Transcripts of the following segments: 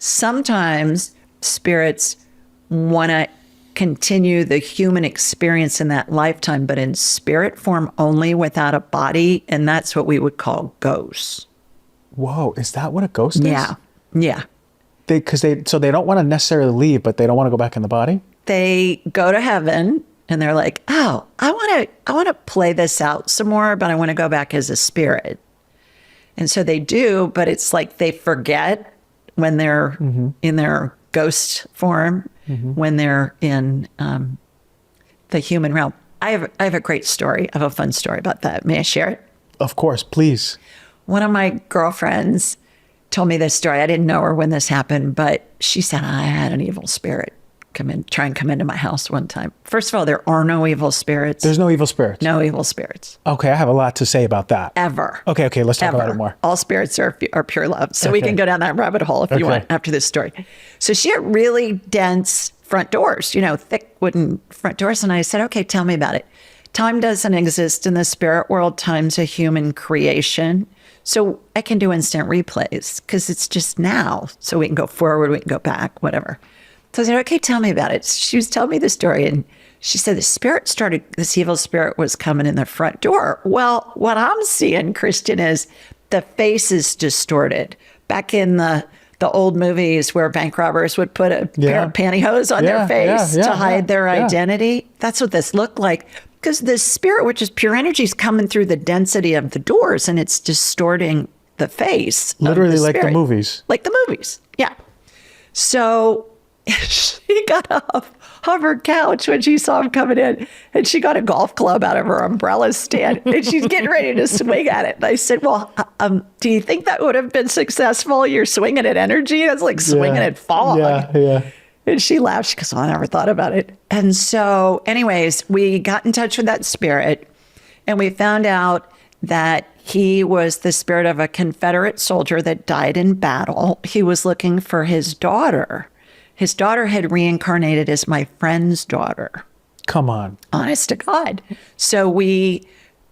Sometimes spirits want to continue the human experience in that lifetime, but in spirit form only, without a body. And that's what we would call ghosts. Whoa, is that what a ghost is? Yeah. Yeah. So they don't want to necessarily leave, but they don't want to go back in the body? They go to heaven and they're like, oh, I want to play this out some more, but I want to go back as a spirit. And so they do, but it's like they forget when they're in their ghost form, when they're in the human realm. I have a great story. I have a fun story about that. May I share it? Of course, please. One of my girlfriends told me this story. I didn't know her when this happened, but she said, I had an evil spirit try and come into my house one time. First of all, there are no evil spirits. There's no evil spirits? No evil spirits. Okay, I have a lot to say about that. Ever. Okay, let's talk about it more. All spirits are pure love. So we can go down that rabbit hole if you want after this story. So she had really dense front doors, thick wooden front doors. And I said, okay, tell me about it. Time doesn't exist in the spirit world. Time's a human creation. So I can do instant replays because it's just now. So we can go forward, we can go back, whatever. So I said, okay, tell me about it. She was telling me the story, and she said this evil spirit was coming in the front door. Well, what I'm seeing, Christian, is the face is distorted. Back in the old movies where bank robbers would put a pair of pantyhose on their face to hide their identity. That's what this looked like. Because the spirit, which is pure energy, is coming through the density of the doors, and it's distorting the face. Literally the like the movies. Like the movies, yeah. So she got off of her couch when she saw him coming in, and she got a golf club out of her umbrella stand, and she's getting ready to swing at it. And I said, well, do you think that would have been successful? You're swinging at energy? It's like swinging at fog. Yeah. And she laughed. She goes, oh, I never thought about it. And so anyways, we got in touch with that spirit, and we found out that he was the spirit of a Confederate soldier that died in battle. He was looking for his daughter. His daughter had reincarnated as my friend's daughter. Come on. Honest to God. So we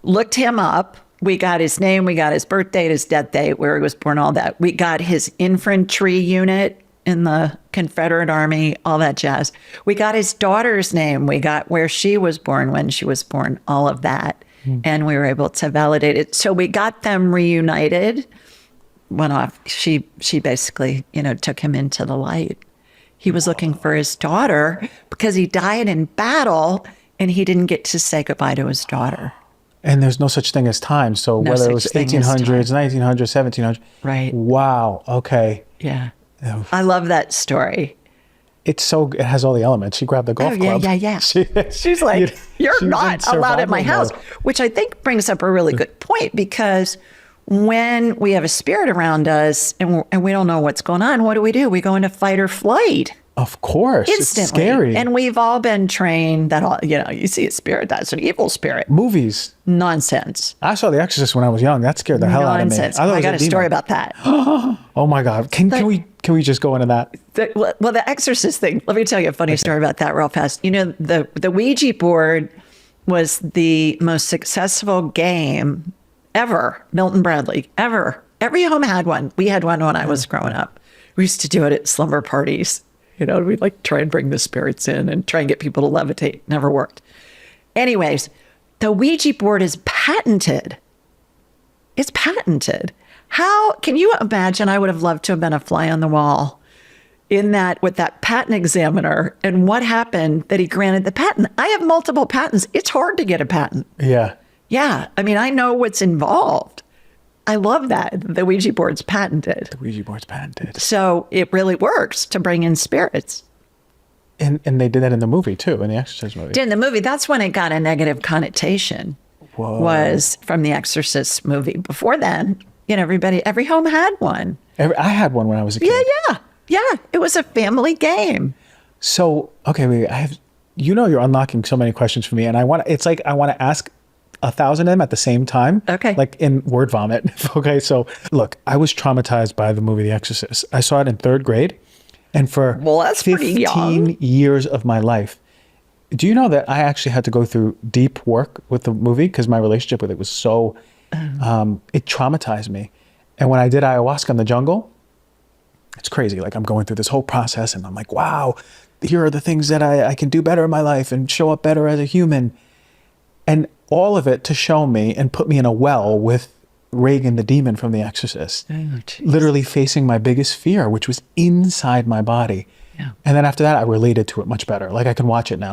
looked him up. We got his name. We got his birth date, his death date, where he was born, all that. We got his infantry unit in the Confederate Army, all that jazz. We got his daughter's name. We got where she was born, when she was born, all of that. And we were able to validate it. So we got them reunited. Went off. She basically, took him into the light. He was looking for his daughter because he died in battle, and he didn't get to say goodbye to his daughter. And there's no such thing as time. So No whether it was such thing as 1800s, 1900s, 1700s. Right. Wow. Okay. Yeah. I love that story. It has all the elements. She grabbed the golf club. Yeah. She's like, you're not allowed at my house, which I think brings up a really good point, because when we have a spirit around us and we don't know what's going on, what do? We go into fight or flight. Of course. Instantly. It's scary. And we've all been trained that, you see a spirit, that's an evil spirit. Movies. Nonsense. I saw The Exorcist when I was young. That scared the hell out of me. I got a story about that. Oh my God. Can we just go into that? Well, the Exorcist thing, let me tell you a funny story about that real fast. The Ouija board was the most successful game ever. Milton Bradley, ever. Every home had one. We had one when I was growing up. We used to do it at slumber parties. We'd like try and bring the spirits in and try and get people to levitate. Never worked. Anyways, the Ouija board is patented. It's patented. How can you imagine? I would have loved to have been a fly on the wall with that patent examiner, and what happened that he granted the patent. I have multiple patents. It's hard to get a patent. Yeah. Yeah. I mean, I know what's involved. I love that. The Ouija board's patented. The Ouija board's patented. So it really works to bring in spirits. And they did that in the movie too, in the Exorcist movie. In the movie, that's when it got a negative connotation. Whoa. Was from the Exorcist movie. Before then, every home had one. I had one when I was a kid. Yeah. It was a family game. So, okay, wait, you're unlocking so many questions for me, and I want to ask 1,000 of them at the same time. Okay. Like in word vomit. Okay. So look, I was traumatized by the movie The Exorcist. I saw it in 3rd grade. And for that's 15 years of my life, do you know that I actually had to go through deep work with the movie because my relationship with it was so, it traumatized me. And when I did ayahuasca in the jungle, It's crazy. Like I'm going through this whole process and I'm like, wow, here are the things that I can do better in my life and show up better as a human. And all of it to show me and put me in a well with Reagan, the demon from The Exorcist, literally facing my biggest fear, which was inside my body. Yeah. And then after that, I related to it much better. Like I can watch it now.